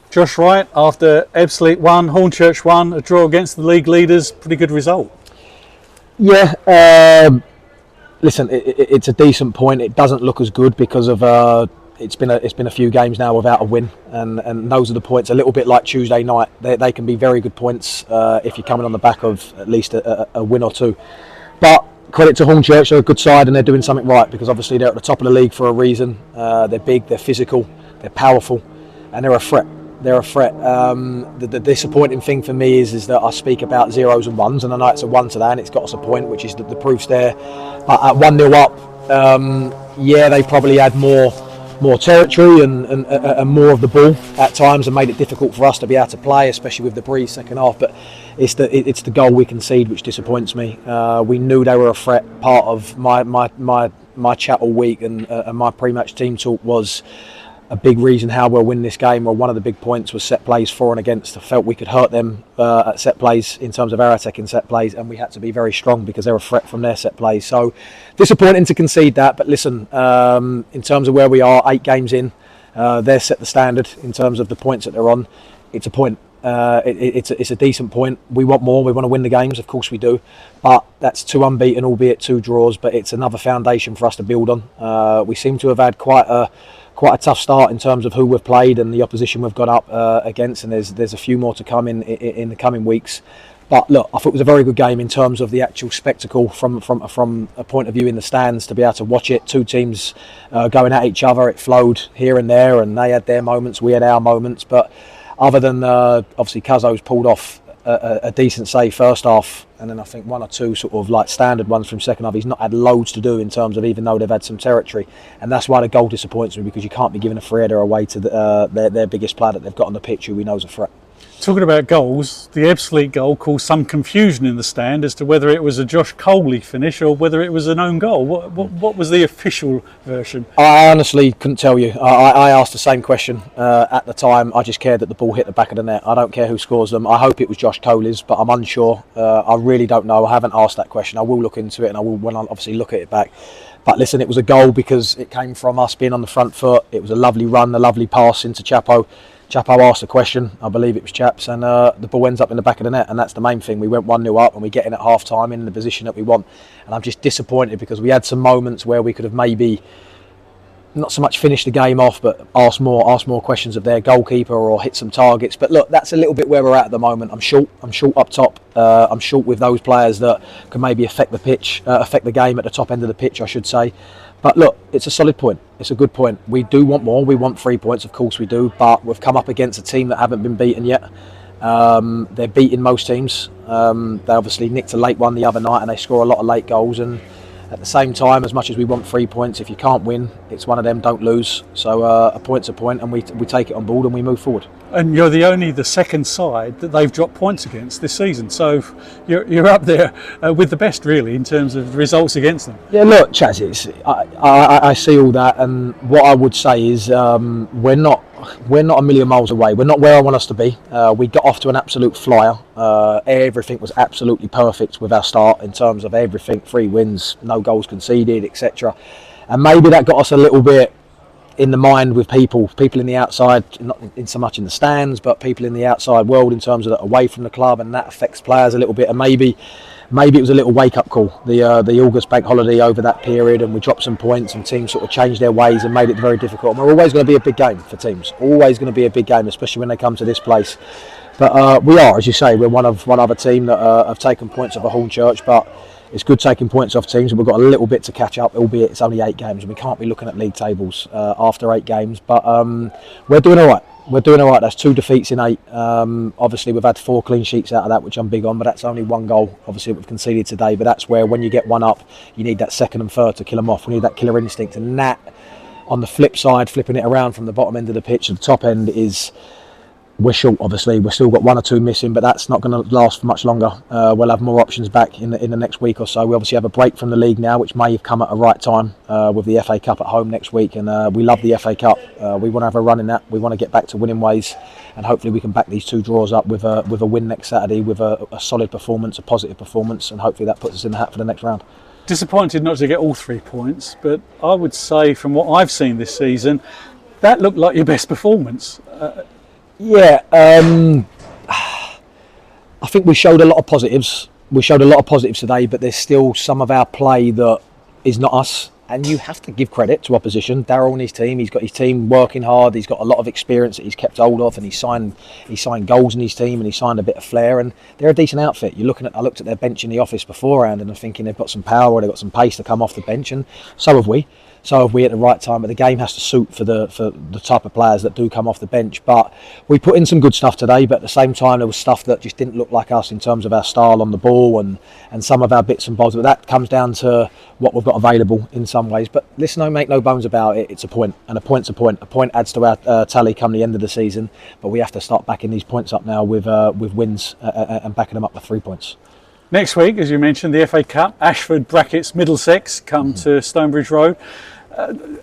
Josh Wright, after Ebbsfleet won, Hornchurch won, a draw against the league leaders, pretty good result. Yeah, listen, it's a decent point. It doesn't look as good because of it's been a few games now without a win, and those are the points. A little bit like Tuesday night, they can be very good points if you're coming on the back of at least a win or two. But credit to Hornchurch, they're a good side and they're doing something right, because obviously they're at the top of the league for a reason. They're big, they're physical, they're powerful, and they're a threat. They're a threat. The disappointing thing for me is that I speak about zeros and ones, and I know it's a one today and it's got us a point, which is the proof's there. But at 1-0 up, yeah, they probably had more territory and more of the ball at times, and made it difficult for us to be able to play, especially with the breeze second half. But it's the goal we concede which disappoints me. We knew they were a threat. Part of my chat all week and my pre-match team talk was a big reason how we'll win this game, or one of the big points, was set plays for and against. I felt we could hurt them at set plays in terms of our attacking set plays, and we had to be very strong because they're a threat from their set plays. So disappointing to concede that, but listen, in terms of where we are, 8 games in, they've set the standard in terms of the points that they're on. It's a point. It's a decent point. We want more. We want to win the games, of course we do, but that's 2 unbeaten, albeit 2 draws. But it's another foundation for us to build on. We seem to have had quite a tough start in terms of who we've played and the opposition we've gone up against, and there's a few more to come in the coming weeks. But look, I thought it was a very good game in terms of the actual spectacle from a point of view in the stands, to be able to watch it. 2 teams going at each other. It flowed here and there, and they had their moments, we had our moments. But other than obviously Cuzzo's pulled off a decent save first half, and then I think 1 or 2 sort of like standard ones from second half. He's not had loads to do in terms of, even though they've had some territory, and that's why the goal disappoints me, because you can't be giving a free header away to their biggest player that they've got on the pitch, who we know is a threat. Talking about goals, the Ebbsfleet goal caused some confusion in the stand as to whether it was a Josh Coley finish or whether it was an own goal. What was the official version? I honestly couldn't tell you. I asked the same question at the time. I just cared that the ball hit the back of the net. I don't care who scores them. I hope it was Josh Coley's, but I'm unsure. I really don't know. I haven't asked that question. I will look into it, and I will, when I obviously look at it back. But listen, it was a goal because it came from us being on the front foot. It was a lovely run, a lovely pass into Chapo. Chapo asked a question, I believe it was Chaps, and the ball ends up in the back of the net, and that's the main thing. We went 1-0 up and we get in at half time in the position that we want, and I'm just disappointed because we had some moments where we could have maybe not so much finished the game off, but asked more questions of their goalkeeper or hit some targets. But look, that's a little bit where we're at the moment. I'm short up top. I'm short with those players that can maybe affect the game at the top end of the pitch, I should say. But look, it's a solid point. It's a good point. We do want more. We want 3 points, of course we do. But we've come up against a team that haven't been beaten yet. They're beating most teams. They obviously nicked a late one the other night, and they score a lot of late goals. And at the same time, as much as we want 3 points, if you can't win, it's one of them, don't lose. So a point's a point, and we take it on board and we move forward. And you're the second side that they've dropped points against this season. So you're up there with the best, really, in terms of results against them. Yeah, look, Chaz, I see all that, and what I would say is we're not a million miles away. We're not where I want us to be. We got off to an absolute flyer. Everything was absolutely perfect with our start in terms of everything. 3 wins, no goals conceded, etc. And maybe that got us a little bit in the mind with people in the outside, not in so much in the stands, but people in the outside world in terms of away from the club, and that affects players a little bit. And maybe it was a little wake-up call, the August bank holiday over that period, and we dropped some points and teams sort of changed their ways and made it very difficult. And we're always going to be a big game for teams, always going to be a big game, especially when they come to this place. But we are, as you say, we're one other team that have taken points off a Hornchurch, but it's good taking points off teams, and we've got a little bit to catch up, albeit it's only 8 games, and we can't be looking at league tables after 8 games. But we're doing all right. We're doing all right. That's 2 defeats in 8. Obviously, we've had 4 clean sheets out of that, which I'm big on, but that's only 1 goal, obviously, we've conceded today. But that's where, when you get 1 up, you need that second and third to kill them off. We need that killer instinct. And that, on the flip side, flipping it around from the bottom end of the pitch to the top end, is... We're short, obviously. We've still got 1 or 2 missing, but that's not going to last for much longer. We'll have more options back in the next week or so. We obviously have a break from the league now, which may have come at a right time with the FA Cup at home next week. And we love the FA Cup. We want to have a run in that. We want to get back to winning ways, and hopefully we can back these 2 draws up with a win next Saturday, with a solid performance, a positive performance, and hopefully that puts us in the hat for the next round. Disappointed not to get all 3 points, but I would say from what I've seen this season, that looked like your best performance. Yeah, I think we showed a lot of positives. We showed a lot of positives today, but there's still some of our play that is not us. And you have to give credit to opposition. Darryl and his team, he's got his team working hard. He's got a lot of experience that he's kept hold of, and he's signed goals in his team, and he's signed a bit of flair. And they're a decent outfit. I looked at their bench in the office beforehand, and I'm thinking they've got some power, they've got some pace to come off the bench, and so have we. So have we at the right time, but the game has to suit for the type of players that do come off the bench. But we put in some good stuff today, but at the same time there was stuff that just didn't look like us in terms of our style on the ball and some of our bits and bobs. But that comes down to what we've got available in some ways. But listen, don't make no bones about it, it's a point, and a point's a point. A point adds to our tally come the end of the season, but we have to start backing these points up now with wins and backing them up with 3 points. Next week, as you mentioned, the FA Cup, Ashford brackets Middlesex come to Stonebridge Road.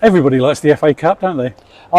Everybody likes the FA Cup, don't they?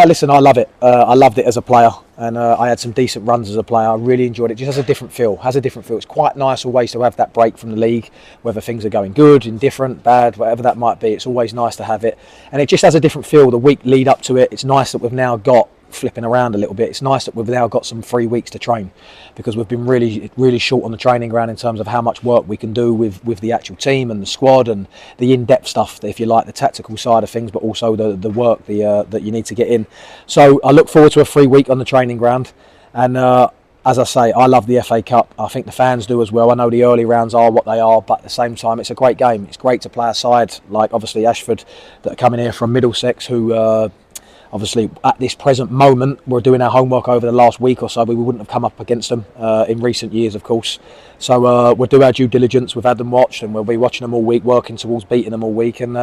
Listen, I love it. I loved it as a player, and I had some decent runs as a player. I really enjoyed it. It just has a different feel. It's quite nice always to have that break from the league, whether things are going good, indifferent, bad, whatever that might be. It's always nice to have it, and it just has a different feel. The week lead up to it, it's nice that we've now got flipping around a little bit. It's nice that we've now got some 3 weeks to train, because we've been really short on the training ground in terms of how much work we can do with the actual team and the squad and the in-depth stuff, if you like, the tactical side of things, but also the work that you need to get in. So I look forward to a 3 week on the training ground, and as I say, I love the FA Cup. I think the fans do as well. I know the early rounds are what they are, but at the same time, it's a great game. It's great to play a side like obviously Ashford that are coming here from Middlesex, who obviously at this present moment we're doing our homework over the last week or so, but we wouldn't have come up against them in recent years, of course. So we'll do our due diligence. We've had them watched, and we'll be watching them all week, working towards beating them all week, and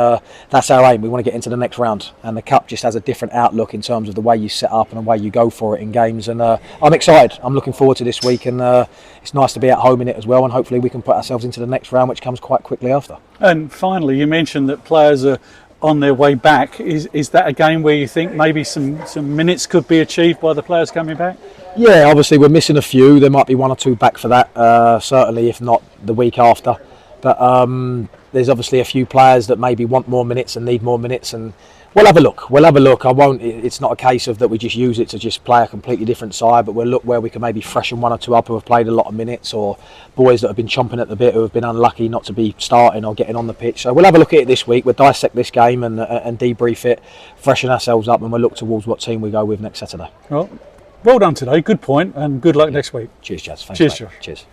that's our aim. We want to get into the next round, and the Cup just has a different outlook in terms of the way you set up and the way you go for it in games, and I'm excited. I'm looking forward to this week, and it's nice to be at home in it as well, and hopefully we can put ourselves into the next round, which comes quite quickly after. And finally, you mentioned that players are on their way back. Is that a game where you think maybe some minutes could be achieved by the players coming back? Yeah, obviously we're missing a few. There might be 1 or 2 back for that, certainly if not the week after. But there's obviously a few players that maybe want more minutes and need more minutes, and we'll have a look. It's not a case of that we just use it to just play a completely different side, but we'll look where we can maybe freshen 1 or 2 up who have played a lot of minutes, or boys that have been chomping at the bit who have been unlucky not to be starting or getting on the pitch. So we'll have a look at it this week. We'll dissect this game and debrief it, freshen ourselves up, and we'll look towards what team we go with next Saturday. Well done today. Good point, and good luck next week. Cheers, Jazz. Thanks, Cheers, mate. Josh. Cheers.